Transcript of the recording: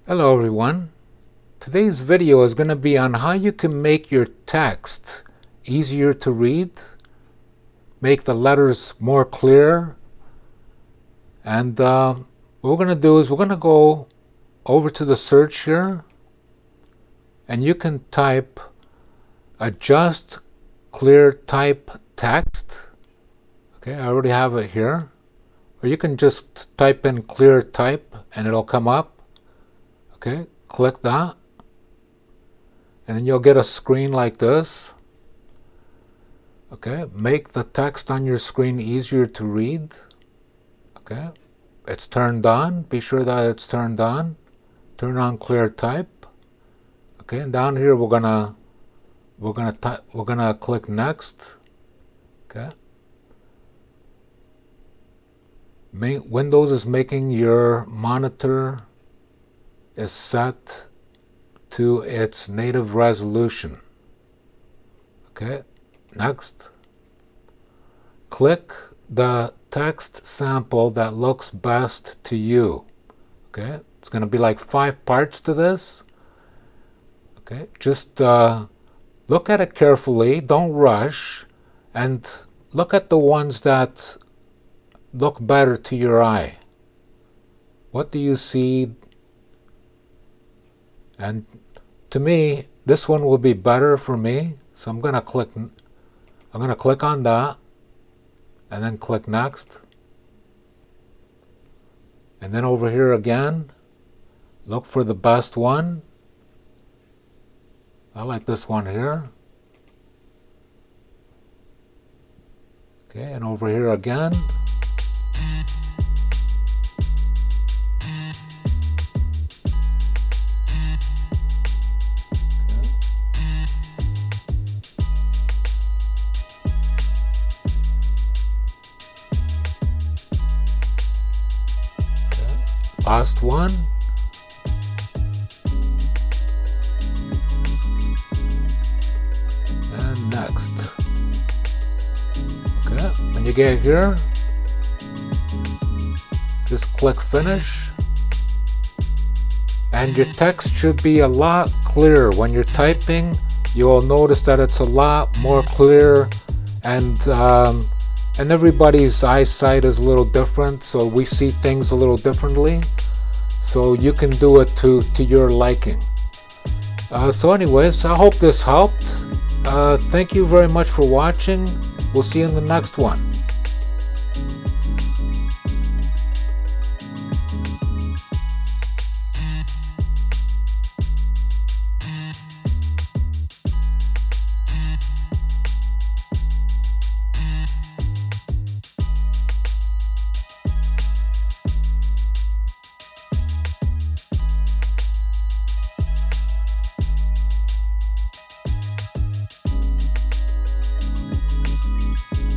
Hello everyone. Today's video is going to be on how you can make your text easier to read, make the letters more clear, and what we're going to do is we're going to go over to the search here, and you can type adjust clear type text. Okay, I already have it here. Or you can just type in clear type and it'll come up. Okay, click that. And then you'll get a screen like this. Okay, make the text on your screen easier to read. Okay, it's turned on. Be sure that it's turned on. Turn on clear type. Okay, and down here we're gonna click next. Okay. Windows is making your monitor is set to its native resolution. Okay, next. Click the text sample that looks best to you. Okay, it's going to be like 5 parts to this. Okay, just look at it carefully, don't rush, and look at the ones that look better to your eye. What do you see? And to me, this one will be better for me. So I'm gonna click on that and then click next. And then over here again, look for the best one. I like this one here. Okay, and over here again. Last one. And next. Okay, when you get here, just click finish. And your text should be a lot clearer. When you're typing, you will notice that it's a lot more clear, and everybody's eyesight is a little different, so we see things a little differently. So you can do it to your liking. So anyways, I hope this helped. Thank you very much for watching. We'll see you in the next one.